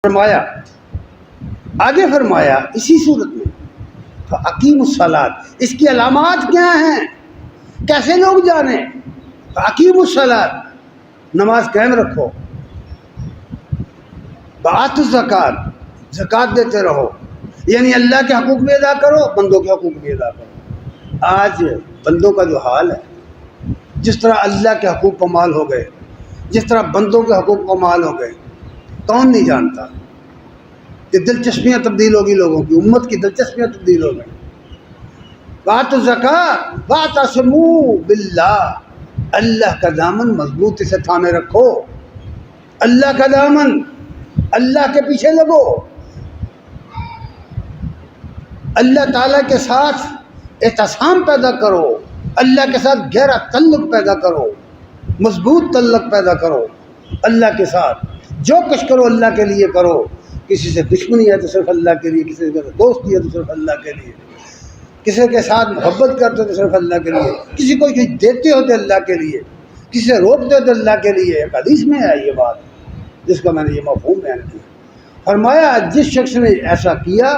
فرمایا آگے فرمایا اسی صورت میں فَأَقِیمُوا الصَّلَاةَ، اس کی علامات کیا ہیں، کیسے لوگ جانیں؟ فَأَقِیمُوا الصَّلَاةَ، نماز قائم رکھو، وَآتُوا الزَّکَاةَ، زکوٰۃ دیتے رہو، یعنی اللہ کے حقوق بھی ادا کرو، بندوں کے حقوق بھی ادا کرو۔ آج بندوں کا جو حال ہے، جس طرح اللہ کے حقوق پامال ہو گئے، جس طرح بندوں کے حقوق پامال ہو گئے، کون نہیں جانتا کہ دلچسپیاں تبدیل ہوگی، لوگوں کی امت کی دلچسپیاں تبدیل ہو گئی۔ وَآتُوا الزَّکَاةَ وَاعْتَصِمُوا بِاللَّهِ، اللہ کا دامن مضبوطی سے تھامے رکھو، اللہ کا دامن، اللہ کے پیچھے لگو، اللہ تعالیٰ کے ساتھ اعتصام پیدا کرو، اللہ کے ساتھ گہرا تعلق پیدا کرو، مضبوط تعلق پیدا کرو اللہ کے ساتھ۔ جو کچھ کرو اللہ کے لیے کرو، کسی سے دشمنی ہے تو صرف اللہ کے لیے، کسی سے دوستی ہے تو صرف اللہ کے لیے، کسی کے ساتھ محبت کرتے ہو تو صرف اللہ کے لیے، کسی کو کچھ دیتے ہو تو اللہ کے لیے، کسی سے روکتے ہو تو اللہ کے لیے۔ ایک حدیث میں ہے یہ بات، جس کا میں نے یہ مفہوم بیان کیا۔ فرمایا جس شخص نے ایسا کیا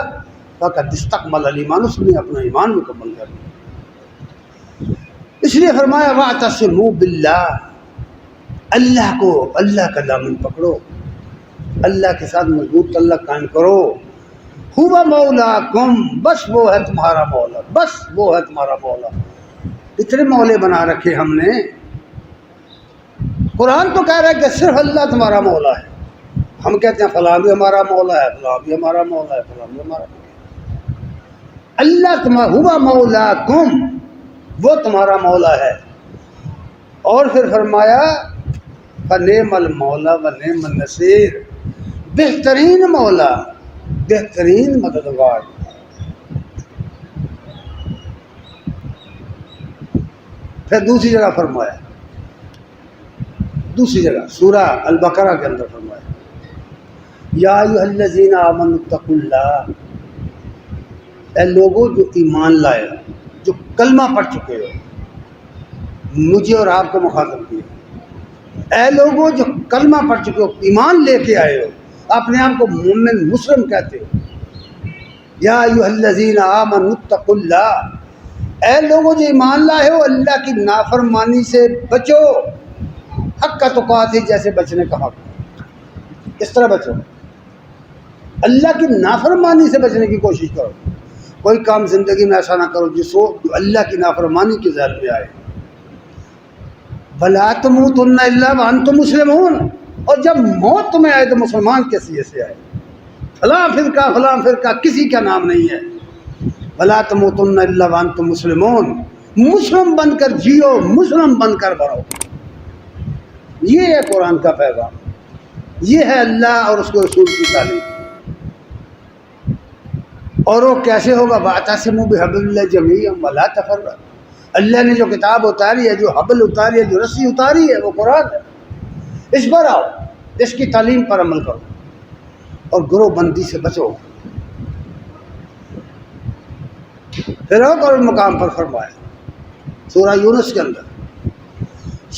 فقد استکمل الایمان، اس نے اپنا ایمان مکمل کر لیا۔ اس لیے فرمایا واعتصموا باللہ، اللہ کو، اللہ کا دامن پکڑو، اللہ کے ساتھ مضبوط تعلق قائم کرو۔ ہوا مولاکم، بس وہ ہے تمہارا مولا، بس وہ ہے تمہارا مولا۔ اتنے مولے بنا رکھے ہم نے، قرآن تو کہہ رہا ہے کہ صرف اللہ تمہارا مولا ہے، ہم کہتے ہیں فلاں بھی ہمارا مولا ہے، فلاں بھی ہمارا مولا ہے، فلاں بھی ہمارا مولا ہے۔ اللہ تمہارا، ہوا مولاکم، وہ تمہارا مولا ہے۔ اور پھر فرمایا فَنِعْمَ الْمَوْلَىٰ وَنِعْمَ النَّصِيرُ، بہترین مولا، بہترین مددگار۔ پھر دوسری جگہ فرمایا، دوسری جگہ سورہ البقرہ کے اندر فرمایا یا ایھا الذین آمنوا اتقوا اللہ، اے لوگوں جو ایمان لائے، جو کلمہ پڑھ چکے ہو، مجھے اور آپ کو مخاطب کیا، اے لوگوں جو کلمہ پڑھ چکے ہو، ایمان لے کے آئے ہو، اپنے آپ کو مومن مسلم کہتے ہو، یا ایھا الذین آمنوا اتقوا اللہ، اے لوگوں جو ایمان لائے ہو، اللہ کی نافرمانی سے بچو، حق کا تقاۃ، جیسے بچنے کا حق، اس طرح بچو، اللہ کی نافرمانی سے بچنے کی کوشش کرو۔ کوئی کام زندگی میں ایسا نہ کرو جو اللہ کی نافرمانی کے ذیل میں آئے۔ وَلَا تَمُوتُنَّ إِلَّا وَأَنْتُمْ مُسْلِمُونَ، اور جب موت تمہیں آئے تو مسلمان کے سیے سے آئے، فلاں فرقہ کسی کا نام نہیں ہے۔ وَلَا تَمُوتُنَّ إِلَّا وَأَنْتُمْ مُسْلِمُونَ، مسلم بن کر جیو، مسلم بن کر مرو۔ یہ ہے قرآن کا پیغام، یہ ہے اللہ اور اس کے رسول کی تعلیم۔ اور وہ کیسے ہوگا؟ وَاعْتَصِمُوا بِحَبْلِ اللَّهِ جَمِيعًا وَلَا تَفَرَّقُوا، اللہ نے جو کتاب اتاری ہے، جو حبل اتاری ہے، جو رسی اتاری ہے، وہ قرآن ہے، اس پر آؤ، اس کی تعلیم پر عمل کرو اور گروہ بندی سے بچو۔ پھر اور مقام پر فرمایا سورہ یونس کے اندر،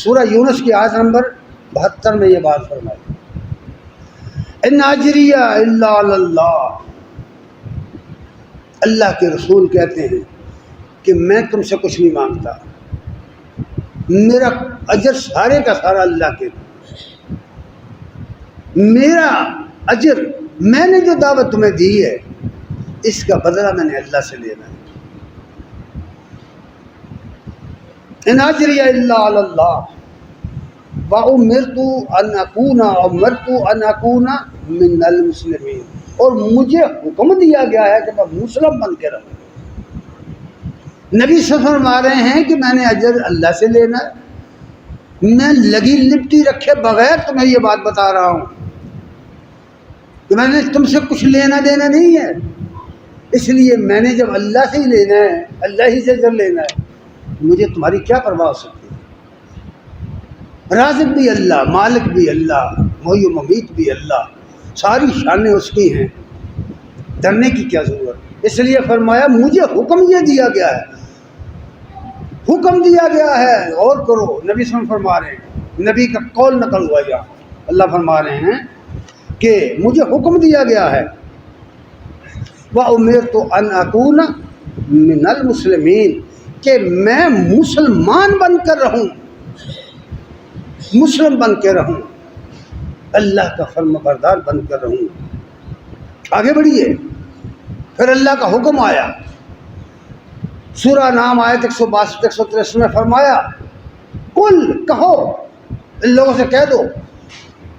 سورہ یونس کی آیت نمبر 72 میں یہ بات فرمائی، ان اجریہ الا علی اللہ، اللہ کے رسول کہتے ہیں کہ میں تم سے کچھ نہیں مانگتا، میرا اجر سارے کا سارا اللہ کے، میرا اجر، میں نے جو دعوت تمہیں دی ہے اس کا بدلہ میں نے اللہ سے لینا ہے۔ ان اجری الا علی اللہ وامرت ان اکون من المسلمین، اور مجھے حکم دیا گیا ہے کہ میں مسلم بن کے رہوں۔ نبی صلی اللہ علیہ وسلم فرما رہے ہیں کہ میں نے اجر اللہ سے لینا ہے، میں لگی لپٹی رکھے بغیر تمہیں یہ بات بتا رہا ہوں کہ میں نے تم سے کچھ لینا دینا نہیں ہے، اس لیے میں نے جب اللہ سے ہی لینا ہے، اللہ ہی سے اجر لینا ہے، مجھے تمہاری کیا پرواہ ہو سکتی ہے؟ رازق بھی اللہ، مالک بھی اللہ، محیی و ممیت بھی اللہ، ساری شانیں اس کی ہیں، ڈرنے کی کیا ضرورت؟ اس لیے فرمایا مجھے حکم یہ دیا گیا ہے، حکم دیا گیا ہے اور کرو۔ نبی صلی اللہ علیہ وسلم فرما رہے ہیں، نبی کا قول نقل ہوا، یا اللہ فرما رہے ہیں کہ مجھے حکم دیا گیا ہے وَأُمِرْتُ أَنْ أَكُونَ مِنَ الْمُسْلِمِينَ کہ میں مسلمان بن کر رہوں، مسلم بن کے رہوں، اللہ کا فرما بردار بن کر رہوں۔ آگے بڑھیے، پھر اللہ کا حکم آیا، سورہ نام آیت 162 163 میں فرمایا قل کہو، ان لوگوں سے کہہ دو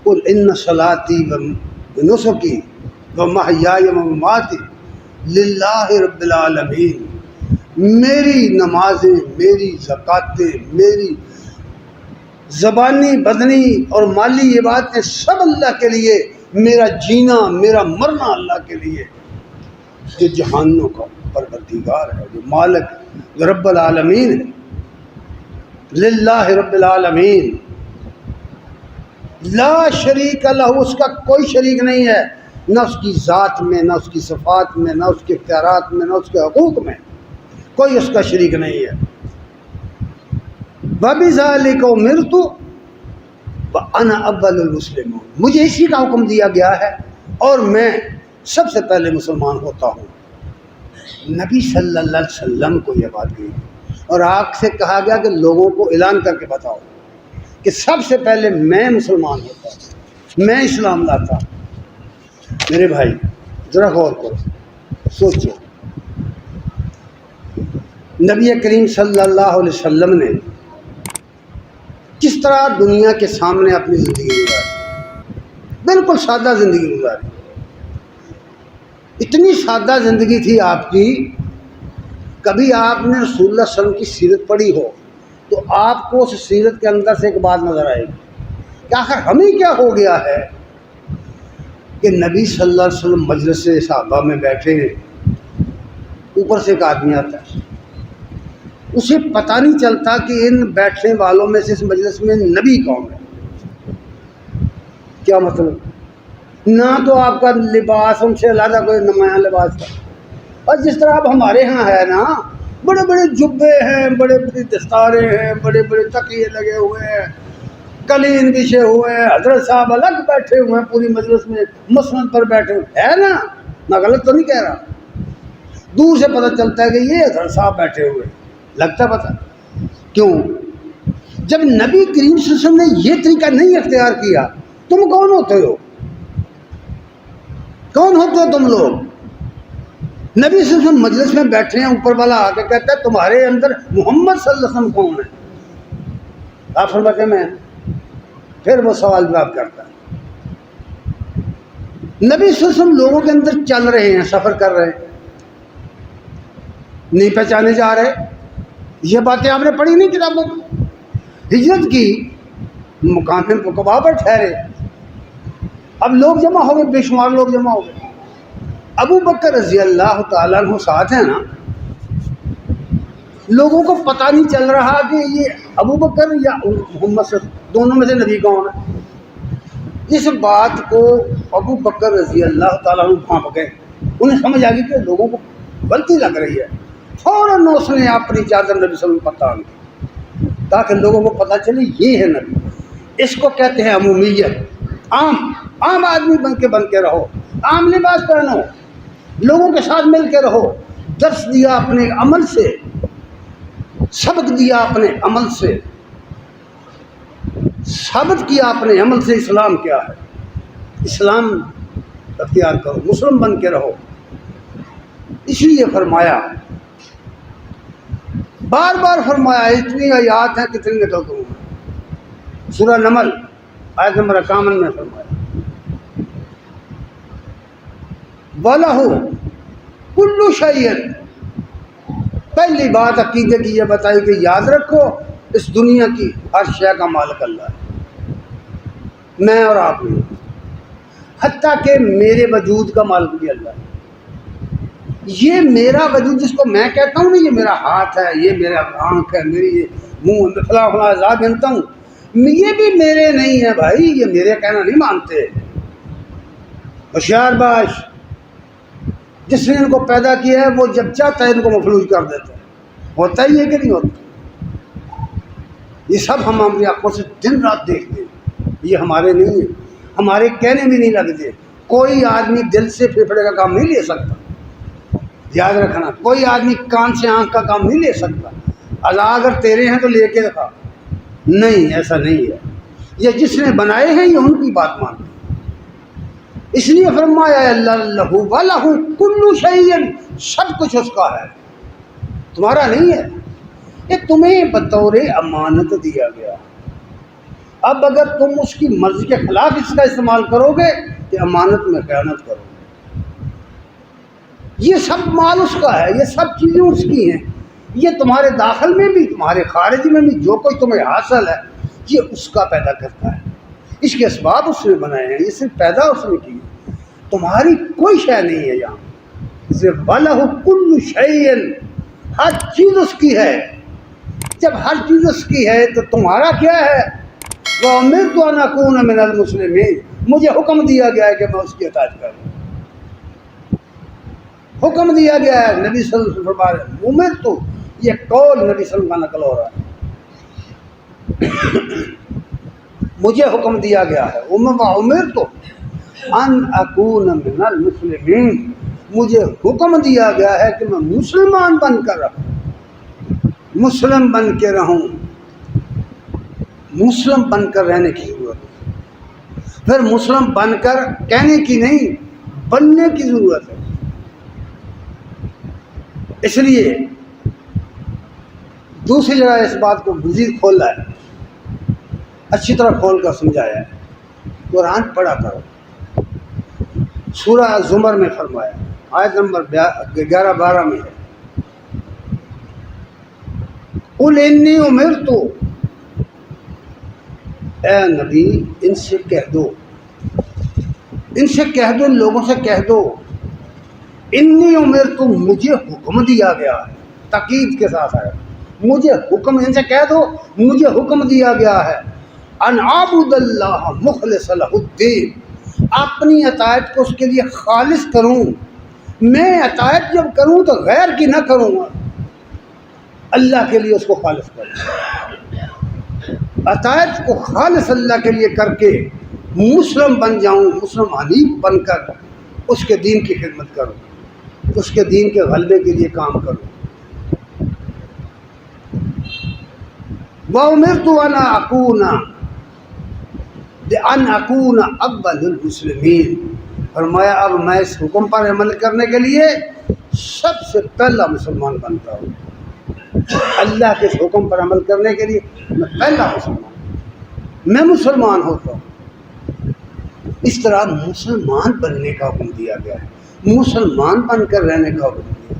قل ان صلاتی و نسکی و محیای و مماتی للہ رب العالمین، میری نمازیں، میری زکاتیں، میری زبانی بدنی اور مالی عبادتیں سب اللہ کے لیے، میرا جینا میرا مرنا اللہ کے لیے، جو جہانوں کا پروردگار ہے، جو مالک جو رب العالمین ہے، للہ رب العالمین لا شریک لہ، اس کا کوئی شریک نہیں ہے، نہ اس کی ذات میں، نہ اس کی صفات میں، نہ اس کے اختیارات میں، نہ اس کے حقوق میں، کوئی اس کا شریک نہیں ہے۔ وَبِذَلِكَ أُمِرْتُ وَأَنَا أَوَّلُ الْمُسْلِمِينَ، مجھے اسی کا حکم دیا گیا ہے اور میں سب سے پہلے مسلمان ہوتا ہوں۔ نبی صلی اللہ علیہ وسلم کو یہ بات کہی اور آپ سے کہا گیا کہ لوگوں کو اعلان کر کے بتاؤ کہ سب سے پہلے میں مسلمان ہوتا ہوں، میں اسلام لاتا ہوں۔ میرے بھائی ذرا غور کرو، سوچو، نبی کریم صلی اللہ علیہ وسلم نے کس طرح دنیا کے سامنے اپنی زندگی گزاری، بالکل سادہ زندگی گزاری، اتنی سادہ زندگی تھی آپ کی، کبھی آپ نے رسول اللہ صلی اللہ علیہ وسلم کی سیرت پڑھی ہو تو آپ کو اس سیرت کے اندر سے ایک بات نظر آئے گی کہ آخر ہمیں کیا ہو گیا ہے کہ نبی صلی اللہ علیہ وسلم مجلس صحابہ میں بیٹھے ہیں، اوپر سے ایک آدمی آتا ہے، اسے پتہ نہیں چلتا کہ ان بیٹھنے والوں میں سے اس مجلس میں نبی کون ہے۔ کیا مطلب؟ نہ تو آپ کا لباس ان سے علیحدہ کوئی نمایاں لباس تھا، اور جس طرح اب ہمارے ہاں ہے نا، بڑے بڑے جبے ہیں، بڑے بڑے دستاریں ہیں، بڑے بڑے تکیے لگے ہوئے ہیں، قالین بچھے ہوئے ہیں، حضرت صاحب الگ بیٹھے ہوئے ہیں پوری مجلس میں، مسند پر بیٹھے ہوئے ہے نا، میں غلط تو نہیں کہہ رہا، دور سے پتہ چلتا ہے کہ یہ حضرت صاحب بیٹھے ہوئے، لگتا پتہ کیوں؟ جب نبی کریم صلی اللہ علیہ وسلم نے یہ طریقہ نہیں اختیار کیا، تم کون ہوتے ہو؟ کون ہوتے ہو تم لوگ؟ نبی صلی اللہ علیہ وسلم مجلس میں بیٹھے ہیں، اوپر والا آ کے کہتا ہے تمہارے اندر محمد صلی اللہ علیہ وسلم کون ہے؟ آپ فرماتے ہیں میں، پھر وہ سوال جواب کرتا ہے۔ نبی صلی اللہ علیہ وسلم لوگوں کے اندر چل رہے ہیں، سفر کر رہے ہیں، نہیں پہچانے جا رہے، یہ باتیں آپ نے پڑھی نہیں کتابوں میں؟ ہجرت کی، مقام رکبہ پر ٹھہرے، اب لوگ جمع ہو گئے، بے شمار لوگ جمع ہو گئے، ابو بکر رضی اللہ تعالیٰ عنہ ساتھ ہیں نا، لوگوں کو پتہ نہیں چل رہا کہ یہ ابو بکر یا محمد صلی اللہ علیہ وسلم دونوں میں سے نبی کون ہے۔ اس بات کو ابو بکر رضی اللہ تعالیٰ عنہ بھانپ گئے، انہیں سمجھ آ گئی کہ لوگوں کو غلطی لگ رہی ہے، فوراً اس نے اپنی چادر نبی صلی اللہ علیہ وسلم پر ٹانگ دی تاکہ لوگوں کو پتہ چلے یہ ہے نبی۔ اس کو کہتے ہیں عمومیت، عام آدمی بن کے رہو، عام لباس پہنو، لوگوں کے ساتھ مل کے رہو، درس دیا اپنے عمل سے، سبق دیا اپنے عمل سے، ثابت کیا اپنے عمل سے اسلام کیا ہے، اسلام اختیار کرو، مسلم بن کے رہو۔ اس لیے فرمایا، بار بار فرمایا، اتنی آیات ہیں کتنی نکل دوں گا، سورہ نمل آیت نمبر 51 میں فرمایا وَلَهُ كُلُّ شَيْءٍ، پہلی بات عقیدے کی یہ بتائی کہ یاد رکھو اس دنیا کی ہر شے کا مالک اللہ ہے، میں اور آپ نہیں، حتیٰ کہ میرے وجود کا مالک بھی اللہ ہے۔ یہ میرا وجود جس کو میں کہتا ہوں نا، یہ میرا ہاتھ ہے، یہ میرا آنکھ ہے، میری یہ منہ، فلاں فلاں اعضاء گنتا ہوں، یہ بھی میرے نہیں ہے بھائی، یہ میرے کہنا نہیں مانتے۔ ہوشیار باش، جس نے ان کو پیدا کیا ہے وہ جب چاہتا ہے ان کو مفلوج کر دیتا ہے، ہوتا ہی ہے کہ نہیں ہوتا؟ یہ سب ہم اپنی آنکھوں سے دن رات دیکھتے ہیں، یہ ہمارے نہیں ہیں۔ ہمارے کہنے بھی نہیں لگتے. کوئی آدمی دل سے پھیپھڑے کا کام نہیں لے سکتا. یاد رکھنا, کوئی آدمی کان سے آنکھ کا کام نہیں لے سکتا. اللہ اگر تیرے ہیں تو لے کے دکھا. نہیں, ایسا نہیں ہے. یہ جس نے بنائے ہیں یہ ان کی بات مانتے. اس لیے فرمایا اللہ لہو ولہ کل شیء, سب کچھ اس کا ہے, تمہارا نہیں ہے. یہ تمہیں بطور امانت دیا گیا. اب اگر تم اس کی مرضی کے خلاف اس کا استعمال کرو گے تو امانت میں خیانت کرو گے. یہ سب مال اس کا ہے, یہ سب چیزیں اس کی ہیں. یہ تمہارے داخل میں بھی تمہارے خارج میں بھی جو کوئی تمہیں حاصل ہے یہ اس کا پیدا کرتا ہے. اس کے اسباب اس نے بنائے ہیں, یہ صرف پیدا اس نے کی. تمہاری کوئی شے نہیں ہے یہاں. اسے وَلَهُ كُلُّ شَيْءٍ, ہر چیز اس کی ہے. جب ہر چیز اس کی ہے تو تمہارا کیا ہے؟ وَأُمِرْتُ أَنْ أَكُونَ مِنَ الْمُسْلِمِينَ, مجھے حکم دیا گیا ہے کہ میں اس کی اطاعت کروں. حکم دیا گیا ہے. نبی صلی اللہ علیہ وسلم فرما رہے ہیں اُمِرْتُ, یہ قول نبی صلی اللہ علیہ وسلم کا نقل ہو رہا ہے. مجھے حکم دیا گیا ہے وَأُمِرْتُ أَنْ أَكُونَ مِنَ الْمُسْلِمِينَ, مجھے حکم دیا گیا ہے کہ میں مسلمان بن کر رہوں, مسلم بن کے رہوں. مسلم بن کر رہنے کی ضرورت ہے. پھر مسلم بن کر کہنے کی نہیں, بننے کی ضرورت ہے. اس لیے دوسری جگہ اس بات کو مزید کھولا ہے, اچھی طرح کھول کر سمجھایا ہے. قرآن پڑھا کرو. سورہ زمر میں فرمایا, آیت نمبر 11-12 میں ہے, قُلْ إِنِّي أُمِرْتُ, اے نبی ان سے کہہ دو, ان سے کہہ دو, لوگوں سے کہہ دو, انی امرت, مجھے حکم دیا گیا ہے. تاکید کے ساتھ ہے, مجھے حکم, ان سے کہہ دو مجھے حکم دیا گیا ہے ان اعبد اللہ مخلص لہ الدین, اپنی اطاعت کو اس کے لیے خالص کروں. میں اطاعت جب کروں تو غیر کی نہ کروں گا, اللہ کے لیے اس کو خالص کروں. اطاعت کو خالص اللہ کے لیے کر کے مسلم بن جاؤں, مسلم حنیف بن کر اس کے دین کی خدمت کروں, اس کے دین کے غلبے کے لیے کام کروں. وَأُمِرْتُ أَنْ أَكُونَ أَوَّلَ الْمُسْلِمِينَ, فرمایا اب میں اس حکم پر عمل کرنے کے لیے سب سے پہلا مسلمان بنتا ہوں. اللہ کے اس حکم پر عمل کرنے کے لیے میں پہلا مسلمان, میں مسلمان ہوتا ہوں. اس طرح مسلمان بننے کا حکم دیا گیا ہے, مسلمان بن کر رہنے کا حکم دیا.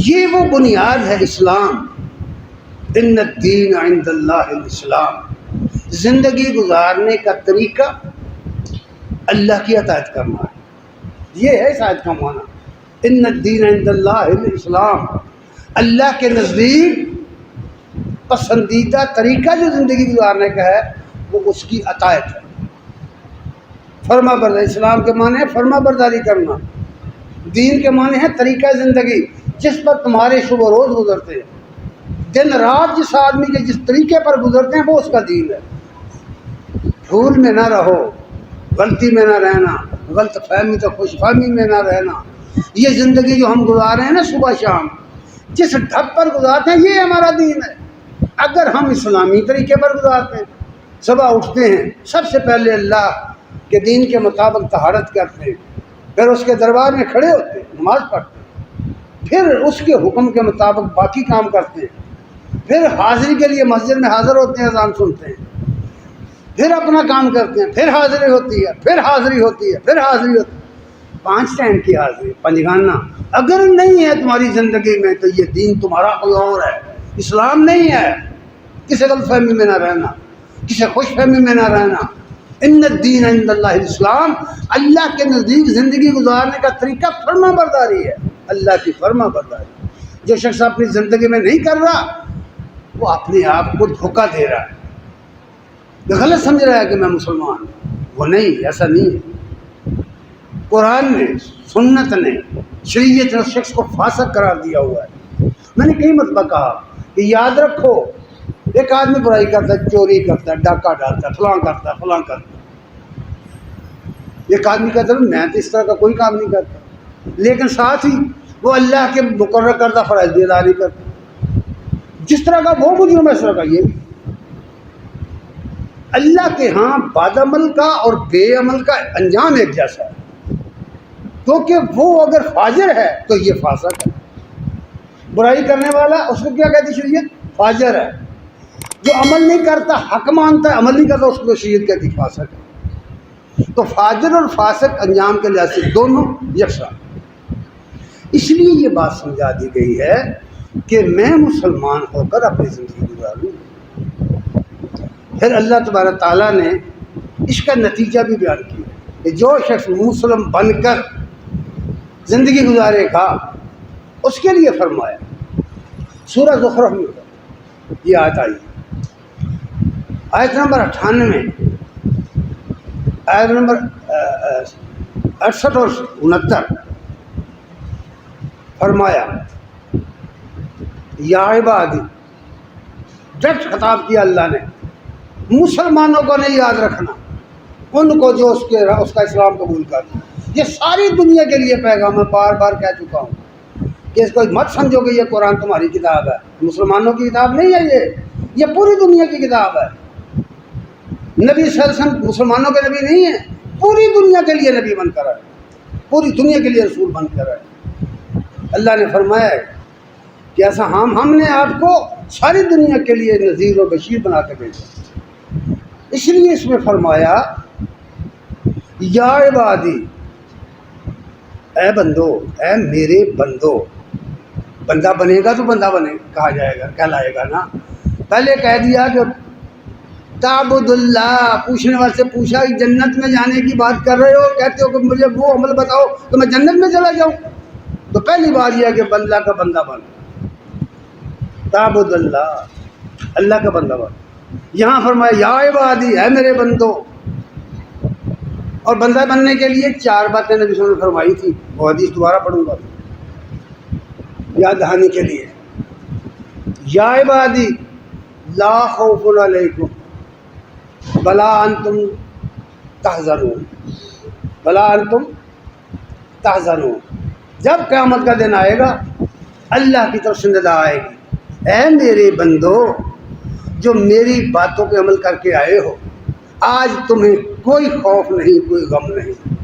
یہ وہ بنیاد ہے اسلام. ان الدین عند اللہ الاسلام, زندگی گزارنے کا طریقہ اللہ کی اطاعت کرنا ہے. یہ ہے اس آیت کا معنی. ان الدین عند اللہ الاسلام, اللہ کے نزدیک پسندیدہ طریقہ جو زندگی گزارنے کا ہے وہ اس کی اطاعت ہے. فرما برداری, اسلام کے معنی ہے فرما برداری کرنا. دین کے معنی ہے طریقہ زندگی جس پر تمہارے شب و روز گزرتے ہیں. دن رات جس آدمی کے جس طریقے پر گزرتے ہیں وہ اس کا دین ہے. بھول میں نہ رہو, غلطی میں نہ رہنا, غلط فہمی تو خوش فہمی میں نہ رہنا. یہ زندگی جو ہم گزار رہے ہیں نا صبح شام, جس ڈھب پر گزارتے ہیں یہ ہمارا دین ہے. اگر ہم اسلامی طریقے پر گزارتے ہیں, صبح اٹھتے ہیں سب سے پہلے اللہ کے دین کے مطابق طہارت کرتے ہیں, پھر اس کے دربار میں کھڑے ہوتے ہیں, نماز پڑھتے ہیں, پھر اس کے حکم کے مطابق باقی کام کرتے ہیں, پھر حاضری کے لیے مسجد میں حاضر ہوتے ہیں, اذان سنتے ہیں, پھر اپنا کام کرتے ہیں, پھر حاضری ہوتی ہے, پھر حاضری ہوتی ہے, پھر حاضری ہوتی ہے. 5 ٹائم کی حاضری, پنجگانہ. اگر نہیں ہے تمہاری زندگی میں تو یہ دین تمہارا کوئی اور ہے, اسلام نہیں ہے. کسی غلط فہمی میں نہ رہنا, کسی خوش فہمی میں نہ رہنا. ان الدین عند اللہ الاسلام, اللہ کے نزدیک زندگی گزارنے کا طریقہ فرما برداری ہے, اللہ کی فرما برداری. جو شخص اپنی زندگی میں نہیں کر رہا وہ اپنے آپ کو دھوکہ دے رہا ہے, غلط سمجھ رہا ہے کہ میں مسلمان ہوں. وہ نہیں, ایسا نہیں ہے. قرآن نے, سنت نے, شریعت نے اس شخص کو فاسق قرار دیا ہوا ہے. میں نے کئی مرتبہ کہا کہ یاد رکھو, ایک آدمی برائی کرتا ہے, چوری کرتا ہے, ڈاکہ ڈالتا ہے, فلاں کرتا ہے, فلاں کرتا ہے, ایک آدمی کہتا ہے میں تو اس طرح کا کوئی کام نہیں کرتا، لیکن ساتھ ہی وہ اللہ کے مقرر کردہ فرائض بھی ادا نہیں کرتا۔ جس طرح کا وہ مجرم ہے اس طرح کا یہ بھی۔ اللہ کے ہاں بد عمل کا اور بے عمل کا انجام ایک جیسا ہے، کیونکہ وہ اگر فاجر ہے تو یہ فاسق ہے، برائی کرنے والا اس کو کیا کہتی شریعت؟ فاجر ہے۔ جو عمل نہیں کرتا، حق مانتا ہے، عمل نہیں کرتا، اس کو شریعت کہتی فاسق ہے۔ تو فاجر اور فاسق انجام کے لحاظ سے دونوں یکساں۔ اس لیے یہ بات سمجھا دی گئی ہے کہ میں مسلمان ہو کر اپنی زندگی گزاروں۔ پھر اللہ تبارک تعالیٰ نے اس کا نتیجہ بھی بیان کیا کہ جو شخص مسلم بن کر زندگی گزارے گا اس کے لیے فرمایا سورہ زخرف میں یہ آیت آئی، آیت نمبر 98، آیت نمبر 68 اور 69، فرمایا یا عبادی، ڈائریکٹ خطاب کیا اللہ نے، مسلمانوں کو نہیں یاد رکھنا، ان کو جو اس کا اسلام قبول کرنا۔ یہ ساری دنیا کے لیے پیغام میں بار بار کہہ چکا ہوں کہ اس کو مت سمجھو کہ یہ قرآن تمہاری کتاب ہے، مسلمانوں کی کتاب نہیں ہے، یہ پوری دنیا کی کتاب ہے۔ نبی صلی اللہ علیہ وسلم مسلمانوں کے نبی نہیں ہیں، پوری دنیا کے لیے نبی بن کر آئے، پوری دنیا کے لیے رسول بن کر آئے۔ اللہ نے فرمایا ہے کہ ایسا ہم نے آپ کو ساری دنیا کے لیے نذیر و بشیر بنا کے بھیجا۔ اس لیے اس میں فرمایا یا عبادی، اے بندو، اے میرے بندو۔ بندہ بنے گا تو بندہ کہا جائے گا، کہلائے گا نا۔ پہلے کہہ دیا کہ تعبد اللہ، پوچھنے والے سے پوچھا کہ جنت میں جانے کی بات کر رہے ہو، کہتے ہو کہ مجھے وہ عمل بتاؤ تو میں جنت میں چلا جاؤں۔ تو پہلی بات یہ ہے کہ اللہ کا بندہ بن، تعبد اللہ، اللہ کا بندہ بن۔ یہاں فرمایا یا عبادی، اے میرے بندو۔ اور بندہ بننے کے لیے 4 باتیں نبی صلی اللہ علیہ وسلم نے فرمائی تھی، وہ حدیث دوبارہ پڑھوں گا یاد دہانی کے لیے۔ یا عبادی لا خوف علیکم ولا انتم تحزنون، ولا انتم تحزنون۔ جب قیامت کا دن آئے گا اللہ کی طرف سے ندا آئے گی، اے میرے بندو جو میری باتوں پہ عمل کر کے آئے ہو، آج تمہیں کوئی خوف نہیں، کوئی غم نہیں،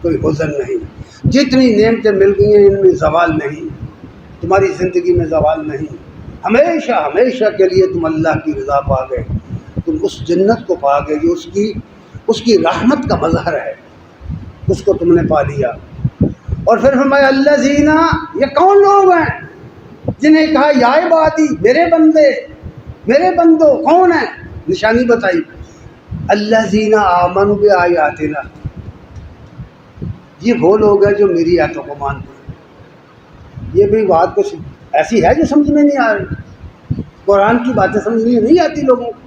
کوئی حزن نہیں۔ جتنی نعمتیں مل گئی ہیں ان میں زوال نہیں، تمہاری زندگی میں زوال نہیں۔ ہمیشہ ہمیشہ کے لیے تم اللہ کی رضا پا گئے، تم اس جنت کو پا گئے جو اس کی رحمت کا مظہر ہے، اس کو تم نے پا لیا۔ اور پھر فرمایا الذین، یہ کون لوگ ہیں جنہیں کہا یا عبادی، میرے بندے، میرے بندو؟ کون ہیں؟ نشانی بتائی، الذین آمنوا بآیاتنا، یہ وہ لوگ ہیں جو میری آیتوں کو مانتے ہیں۔ یہ بھی بات کچھ ایسی ہے جو سمجھ میں نہیں آ رہی، قرآن کی باتیں سمجھ میں نہیں آتی لوگوں کو۔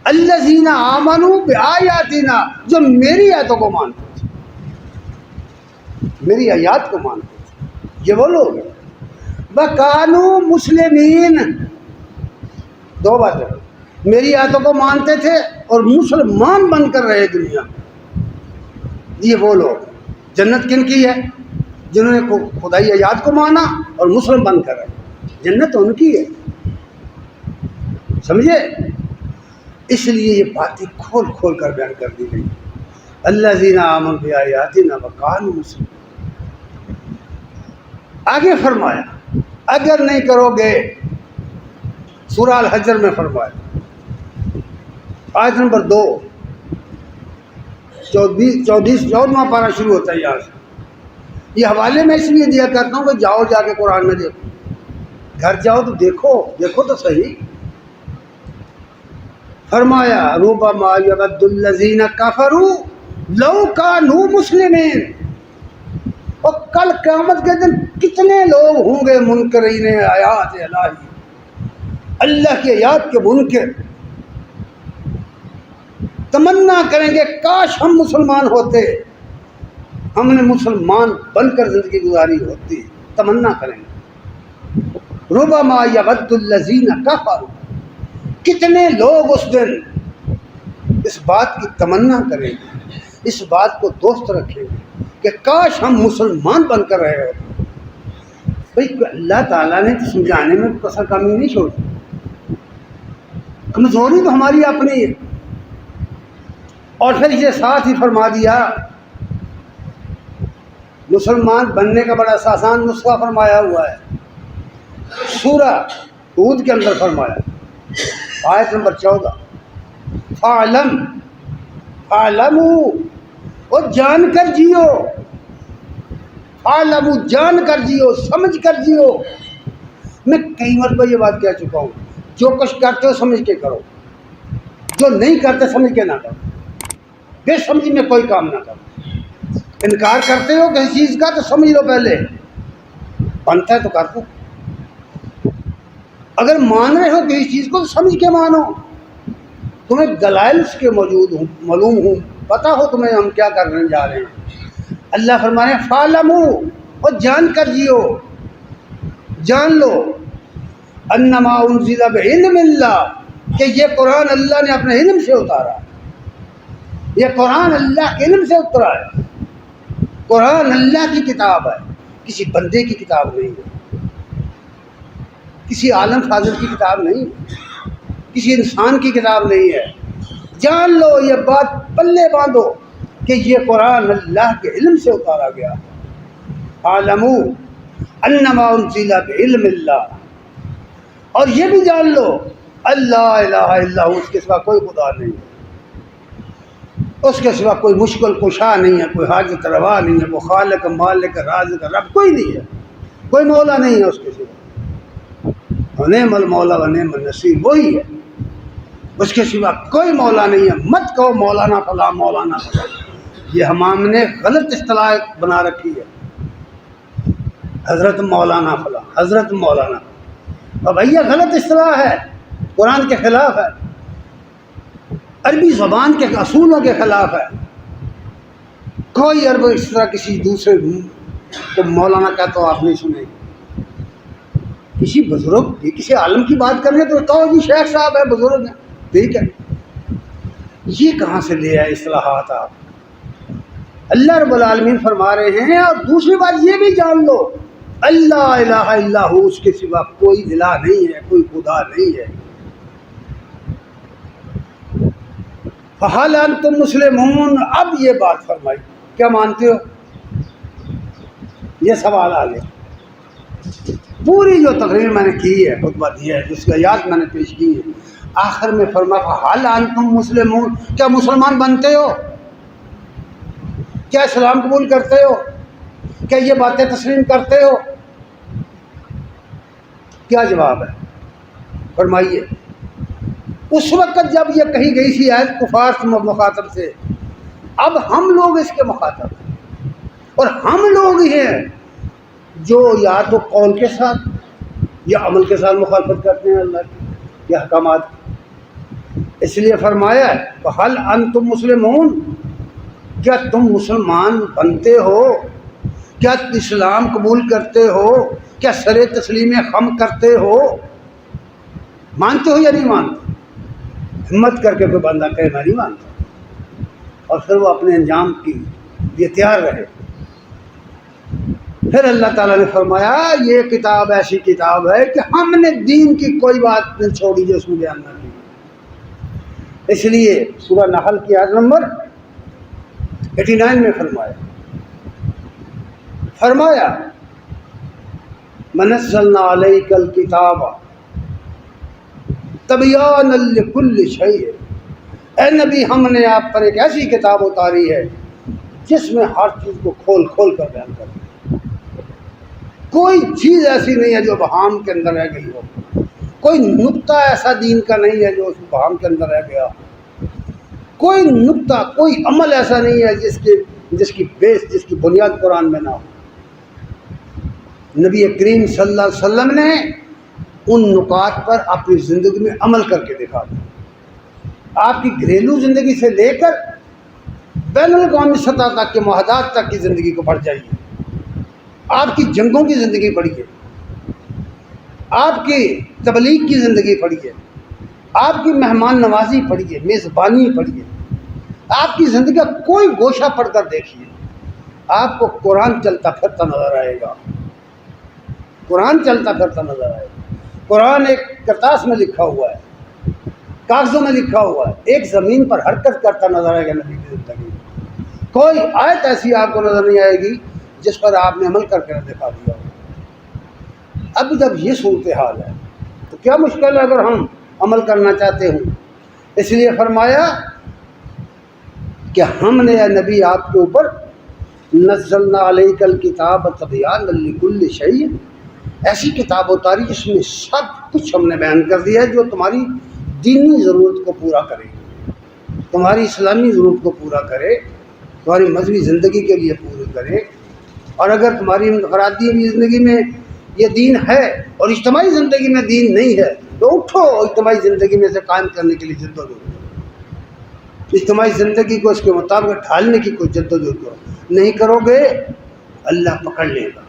الذین آمنوا بآیاتنا، جو میری آیتوں کو مانتے ہیں، میری آیات کو مانتے تھے، یہ وہ لوگ ہیں۔ وَكَانُوا مُسْلِمِينَ، 2 باتیں، میری آیتوں کو مانتے تھے اور مسلمان بن کر رہے دنیا میں۔ یہ وہ لوگ، جنت کن کی ہے؟ جنہوں نے خدائی آیات کو مانا اور مسلم بن کر رہے، جنت ان کی ہے، سمجھے؟ اس لیے یہ باتیں کھول کھول کر بیان کر دی گئی۔ الذین آمنوا بآیاتنا وکانوا مسلمین۔ آگے فرمایا اگر نہیں کرو گے، سورہ الحجر میں فرمایا آیت نمبر 2، 14واں پارہ شروع ہوتا ہے یہاں سے۔ یہ حوالے میں اس لیے دیا کرتا ہوں کہ جاؤ جا کے قرآن میں دیکھو، گھر جاؤ تو دیکھو تو صحیح۔ فرمایا ربما یود الذین کفروا لو کانوا مسلمین، اور کل قیامت کے دن کتنے لوگ ہوں گے منکرین آیات الہی، اللہ کی آیات کے منکر، تمنا کریں گے کاش ہم مسلمان ہوتے، ہم نے مسلمان بن کر زندگی گزاری ہوتی، تمنا کریں گے۔ ربما یود الذین کفروا، کتنے لوگ اس دن اس بات کی تمنا کریں گے اس بات کو دوست رکھیں گے کہ کاش ہم مسلمان بن کر رہے ہوتے. بھائی اللہ تعالیٰ نے تو سمجھانے میں کسر کمی نہیں چھوڑی. کمزوری تو ہماری اپنی ہے. اور پھر یہ ساتھ ہی فرما دیا مسلمان بننے کا بڑا آسان نسخہ فرمایا ہوا ہے. سورہ ہود کے اندر فرمایا آیت نمبر 14 فَاعْلَمُوا اور جان کر جیو. فَاعْلَمُوا جان کر جیو, سمجھ کر جیو. میں کئی مرتبہ یہ بات کہہ چکا ہوں, جو کچھ کرتے ہو سمجھ کے کرو, جو نہیں کرتے سمجھ کے نہ کرو. بے سمجھی میں کوئی کام نہ کرو. انکار کرتے ہو کسی چیز کا تو سمجھ لو پہلے, بنتا ہے تو کر دو. اگر مان رہے ہو کسی چیز کو تو سمجھ کے مانو. تمہیں دلائل اس کے موجود ہوں, معلوم ہوں, پتہ ہو تمہیں ہم کیا کرنے جا رہے ہیں. اللہ فرمانے فَاعْلَمُوا اور جان کر جیو, جان لو انما انزل بعلم اللہ کہ یہ قرآن اللہ نے اپنے علم سے اتارا. یہ قرآن اللہ کے علم سے اترا ہے. قرآن اللہ کی کتاب ہے, کسی بندے کی کتاب نہیں ہے, کسی عالم فاضل کی کتاب نہیں ہے, کسی انسان کی کتاب نہیں ہے. جان لو, یہ بات پلے باندھو کہ یہ قرآن اللہ کے علم سے اتارا گیا. عالموا انما انزل بعلم اللہ. اور یہ بھی جان لو اللہ الہ الا ہو, اس کے سوا کوئی خدا نہیں ہے, اس کے سوا کوئی مشکل کشا نہیں ہے, کوئی حاجت روا نہیں ہے, کوئی خالق مالک رازق رب کوئی نہیں ہے, کوئی مولا نہیں ہے اس کے سوا. نعم المولا و نعم النصیر وہی ہے, اس کے سوا کوئی مولا نہیں ہے. مت کہو مولانا فلاں مولانا فلاں, یہ ہم نے غلط اصطلاح بنا رکھی ہے. حضرت مولانا فلاں, حضرت مولانا, اور بھیا غلط اصطلاح ہے, قرآن کے خلاف ہے, عربی زبان کے اصولوں کے خلاف ہے. کوئی عرب اس طرح کسی دوسرے کو مولانا کہتا ہو آپ نہیں سنے. کسی بزرگ کی, کسی عالم کی بات کرنے تو کہو جی شیخ صاحب ہے, بزرگ ہیں, ٹھیک ہے. یہ کہاں سے لے آئے اصطلاحات آپ؟ اللہ رب العالمین فرما رہے ہیں. اور دوسری بات یہ بھی جان لو اللہ الہ الا ہو, اس کے سوا کوئی الہ نہیں ہے, کوئی خدا نہیں ہے. فَهَلْ أَنْتُمْ مُسْلِمُونَ. اب یہ بات فرمائی, کیا مانتے ہو؟ یہ سوال آ گیا. پوری جو تقریر میں نے کی ہے, خطبہ دیا ہے, جس کا یاد میں نے پیش کی ہے, آخر میں فرمایا فَهَلْ أَنْتُمْ مُسْلِمُونَ. کیا مسلمان بنتے ہو؟ کیا اسلام قبول کرتے ہو؟ کیا یہ باتیں تسلیم کرتے ہو؟ کیا جواب ہے؟ فرمائیے. اس وقت جب یہ کہی گئی تھی آیت کفار مخاطب سے, اب ہم لوگ اس کے مخاطب ہیں, اور ہم لوگ ہی ہیں جو یا تو قول کے ساتھ یا عمل کے ساتھ مخالفت کرتے ہیں اللہ کی یا احکامات کی. اس لیے فرمایا ہے فَهَلْ أَنْتُمْ مُسْلِمُونَ. کیا تم مسلمان بنتے ہو؟ کیا اسلام قبول کرتے ہو؟ کیا سر تسلیم خم کرتے ہو؟ مانتے ہو یا نہیں مانتے؟ ہمت کر کے کوئی بندہ کہے میں نہیں مانتا, اور پھر وہ اپنے انجام کی یہ تیار رہے. پھر اللہ تعالیٰ نے فرمایا یہ کتاب ایسی کتاب ہے کہ ہم نے دین کی کوئی بات نہیں چھوڑی جو اس میں بیان نہ کی. اس لیے سورہ نحل کی آیت نمبر 89 میں فرمایا منزلنا علیک الکتاب تبیانا لکل شیء. اے نبی ہم نے آپ پر ایک ایسی کتاب اتاری ہے جس میں ہر چیز کو کھول کھول کر بیان کر دیا. کوئی چیز ایسی نہیں ہے جو ابہام کے اندر رہ گئی ہو, کوئی نقطہ ایسا دین کا نہیں ہے جو اس ابہام کے اندر رہ گیا, کوئی نقطہ کوئی عمل ایسا نہیں ہے جس کی بیس جس کی بنیاد قرآن میں نہ ہو. نبی کریم صلی اللہ علیہ وسلم نے ان نکات پر اپنی زندگی میں عمل کر کے دکھا دیا. آپ کی گھریلو زندگی سے لے کر بین الاقوامی سطح تک کے معاہدات تک کی زندگی کو پڑھ جائیے. آپ کی جنگوں کی زندگی پڑھیے, آپ کی تبلیغ کی زندگی پڑھیے, آپ کی مہمان نوازی پڑھیے, میزبانی پڑھیے, آپ کی زندگی کا کوئی گوشہ پڑھ کر دیکھیے، آپ کو قرآن چلتا پھرتا نظر آئے گا، قرآن چلتا پھرتا نظر آئے گا۔ قرآن ایک کرتاس میں لکھا ہوا ہے، کاغذوں میں لکھا ہوا ہے، ایک زمین پر حرکت کرتا نظر آئے گا نبی کی زندگی میں۔ کوئی آیت ایسی آپ کو نظر نہیں آئے گی جس پر آپ نے عمل کر کے دکھا دیا ہو۔ اب جب یہ صورتحال ہے تو کیا مشکل ہے اگر ہم عمل کرنا چاہتے ہوں؟ اس لیے فرمایا کہ ہم نے اے نبی آپ کے اوپر نزلنا علیک الکتاب تبیانا لکل شیء، ایسی کتاب اتاری جس میں سب کچھ ہم نے بیان کر دیا ہے جو تمہاری دینی ضرورت کو پورا کرے، تمہاری اسلامی ضرورت کو پورا کرے، تمہاری مذہبی زندگی کے لیے پوری کرے۔ اور اگر تمہاری انفرادی زندگی میں یہ دین ہے اور اجتماعی زندگی میں دین نہیں ہے تو اٹھو، اجتماعی زندگی میں سے قائم کرنے کے لیے جدوجہد، اجتماعی زندگی کو اس کے مطابق ڈھالنے کی کوئی جدوجہد کرو۔ نہیں کرو گے اللہ پکڑ لے گا،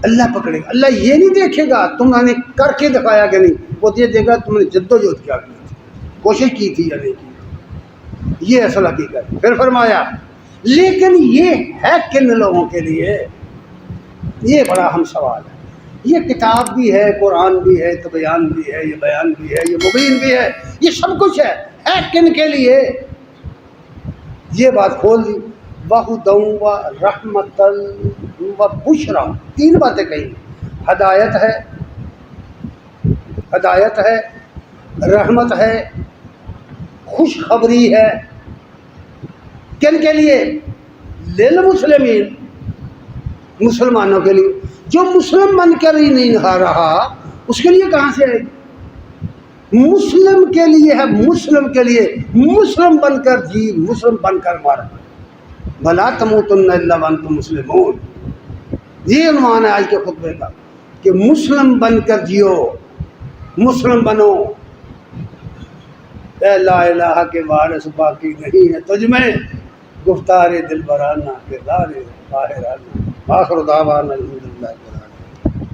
اللہ پکڑے گا۔ اللہ یہ نہیں دیکھے گا تم نے کر کے دکھایا کہ نہیں، وہ یہ دیکھے گا تم نے جدوجہد کیا کی تھی، کوشش کی تھی یا نہیں کی۔ یہ اصل حقیقت۔ پھر فرمایا لیکن یہ ہے کن لوگوں کے لیے؟ یہ بڑا اہم سوال ہے۔ یہ کتاب بھی ہے، قرآن بھی ہے، تبیان بھی ہے، یہ بیان بھی ہے، یہ مبین بھی ہے، یہ سب کچھ ہے کن کے لیے؟ یہ بات کھول دی۔ وَهُدًى وَرَحْمَةً وَبُشْرًى، تین باتیں کہیں، ہدایت ہے، ہدایت ہے، رحمت ہے، خوشخبری ہے۔ کن کے لیے؟ للمسلمین، مسلمانوں کے لیے۔ جو مسلم بن کر ہی نہیں نہا رہا اس کے لیے کہاں سے آئے گی؟ مسلم کے لیے ہے، مسلم کے لیے، مسلم بن کر جی، مسلم بن کر مر۔ وَلَا تَمُوتُنَّ إِلَّا وَأَنْتُمْ مُسْلِمُونَ، یہ عنوان ہے آج کے خطبے کا کہ مسلم بن کر جیو، مسلم بنو۔ اے لا الہ کے وارث باقی نہیں ہے تجھ میں، گفتار دل برانہ کردار طاہرانہ۔ آخر دعوانا الحمدللہ رب العالمین۔